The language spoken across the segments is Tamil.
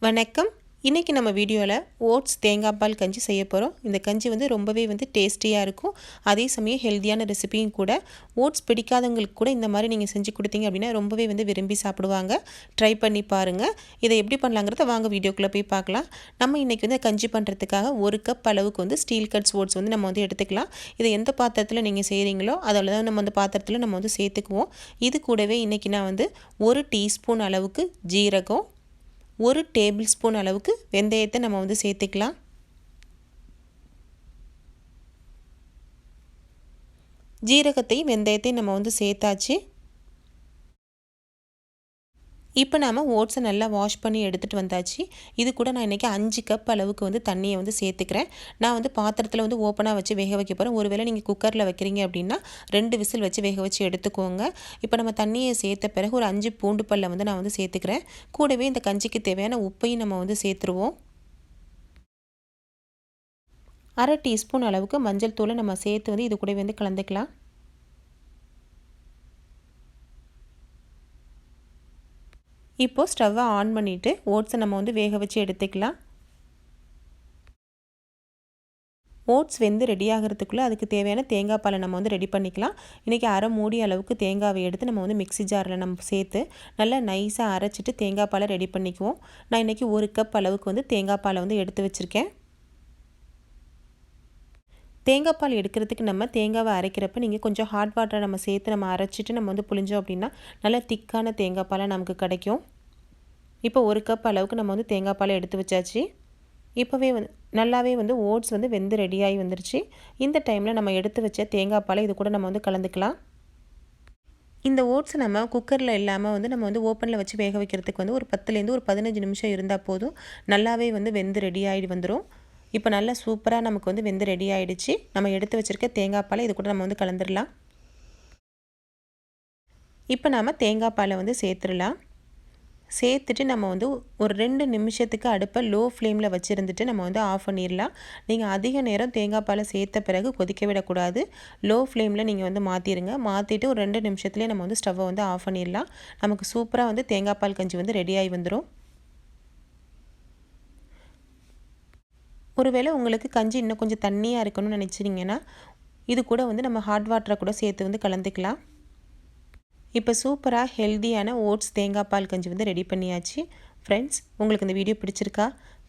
வணக்கம். இன்றைக்கி நம்ம வீடியோவில் ஓட்ஸ் தேங்காய் பால் கஞ்சி செய்ய போகிறோம். இந்த கஞ்சி ரொம்பவே டேஸ்டியாக இருக்கும். அதே சமயம் ஹெல்த்தியான ரெசிபியும் கூட. ஓட்ஸ் பிடிக்காதவங்களுக்கு கூட இந்த மாதிரி நீங்கள் செஞ்சு கொடுத்தீங்க அப்படின்னா ரொம்பவே விரும்பி சாப்பிடுவாங்க. ட்ரை பண்ணி பாருங்கள். இதை எப்படி பண்ணலாங்கிறத வாங்க வீடியோக்குள்ளே போய் பார்க்கலாம். நம்ம இன்றைக்கி கஞ்சி பண்ணுறதுக்காக 1 கப் அளவுக்கு ஸ்டீல் கட்ஸ் ஓட்ஸ் நம்ம எடுத்துக்கலாம். இதை எந்த பாத்திரத்தில் நீங்கள் செய்கிறீங்களோ அதில் தான் நம்ம பாத்திரத்தில் நம்ம சேர்த்துக்குவோம். இது கூடவே இன்றைக்கி நான் 1 டீஸ்பூன் அளவுக்கு ஜீரகம், 1 டேபிள் ஸ்பூன் அளவுக்கு வெந்தயத்தை நம்ம சேர்த்துக்கலாம். ஜீரகத்தையும் வெந்தயத்தையும் நம்ம சேர்த்தாச்சு. இப்போ நாம் ஓட்ஸை நல்லா வாஷ் பண்ணி எடுத்துகிட்டு வந்தாச்சு. இது கூட நான் இன்றைக்கி 5 கப் அளவுக்கு தண்ணியை சேர்த்துக்கிறேன். நான் பாத்திரத்தில் ஓப்பனாக வச்சு வேக வைக்க போகிறேன். ஒருவேளை நீங்கள் குக்கரில் வைக்கிறீங்க அப்படின்னா 2 விசில் வச்சு வேக வச்சு எடுத்துக்கோங்க. இப்போ நம்ம தண்ணியை சேர்த்த பிறகு ஒரு 5 பூண்டு பல்லை நான் சேர்த்துக்கிறேன். கூடவே இந்த கஞ்சிக்கு தேவையான உப்பையும் நம்ம சேர்த்துருவோம். 1/2 டீஸ்பூன் அளவுக்கு மஞ்சள் தூளை நம்ம சேர்த்து இது கூட கலந்துக்கலாம். இப்போது ஸ்டவ்வை ஆன் பண்ணிவிட்டு ஓட்ஸை நம்ம வேக வச்சு எடுத்துக்கலாம். ஓட்ஸ் ரெடி ஆகிறதுக்குள்ளே அதுக்கு தேவையான தேங்காய் பாலை நம்ம ரெடி பண்ணிக்கலாம். இன்றைக்கி 1/2 மூடி அளவுக்கு தேங்காவை எடுத்து நம்ம மிக்ஸி ஜாரில் நம்ம சேர்த்து நல்லா நைஸாக அரைச்சிட்டு தேங்காய் பாலை ரெடி பண்ணிக்குவோம். நான் இன்றைக்கி 1 கப் அளவுக்கு தேங்காய் பாலை எடுத்து வச்சுருக்கேன். தேங்காய் பால் எடுக்கிறதுக்கு நம்ம தேங்காவை அரைக்கிறப்ப நீங்கள் கொஞ்சம் ஹாட் வாட்டரை நம்ம சேர்த்து நம்ம அரைச்சிட்டு நம்ம புளிஞ்சோம் அப்படின்னா நல்லா திக்கான தேங்காய் பாலாக நமக்கு கிடைக்கும். இப்போ 1 கப் அளவுக்கு நம்ம தேங்காய் பாலை எடுத்து வச்சாச்சு. இப்போவே நல்லாவே ஓட்ஸ் வெந்து ரெடியாகி வந்துருச்சு. இந்த டைமில் நம்ம எடுத்து வச்ச தேங்காய் பாலை இது கூட நம்ம கலந்துக்கலாம். இந்த ஓட்ஸ் நம்ம குக்கரில் இல்லாமல் நம்ம ஓப்பனில் வச்சு வேக வைக்கிறதுக்கு ஒரு 10லேருந்து ஒரு 15 நிமிஷம் இருந்தால் போதும். நல்லாவே வெந்து ரெடி ஆகிட்டு வந்துடும். இப்போ நல்லா சூப்பராக நமக்கு வெந்து ரெடி ஆகிடுச்சு. நம்ம எடுத்து வச்சுருக்க தேங்காய் பாலை இது கூட நம்ம கலந்துடலாம். இப்போ நாம் தேங்காய் பாலை சேர்த்துடலாம். சேர்த்துட்டு நம்ம ஒரு 2 நிமிஷத்துக்கு அடுப்பை லோ ஃப்ளேமில் வச்சுருந்துட்டு நம்ம ஆஃப் பண்ணிடலாம். நீங்கள் அதிக நேரம் தேங்காய் பாலை சேர்த்த பிறகு கொதிக்க விடக்கூடாது. லோ ஃப்ளேமில் நீங்கள் மாற்றிடுங்க. மாற்றிட்டு ஒரு 2 நிமிஷத்துலேயே நம்ம ஸ்டவ்வை ஆஃப் பண்ணிடலாம். நமக்கு சூப்பராக தேங்காய் பால் கஞ்சி ரெடியாகி வந்துடும். ஒருவேளை உங்களுக்கு கஞ்சி இன்னும் கொஞ்சம் தண்ணியாக இருக்கணும்னு நினச்சிங்கன்னா இது கூட நம்ம ஹாட் வாட்டரை கூட சேர்த்து கலந்துக்கலாம். இப்போ சூப்பராக ஹெல்த்தியான ஓட்ஸ் தேங்காய் பால் கஞ்சி ரெடி பண்ணியாச்சு. ஃப்ரெண்ட்ஸ், உங்களுக்கு இந்த வீடியோ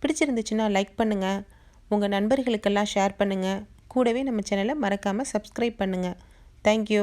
பிடிச்சிருந்துச்சுன்னா லைக் பண்ணுங்கள். உங்கள் நண்பர்களுக்கெல்லாம் ஷேர் பண்ணுங்கள். கூடவே நம்ம சேனலை மறக்காமல் சப்ஸ்கிரைப் பண்ணுங்கள். தேங்க்யூ.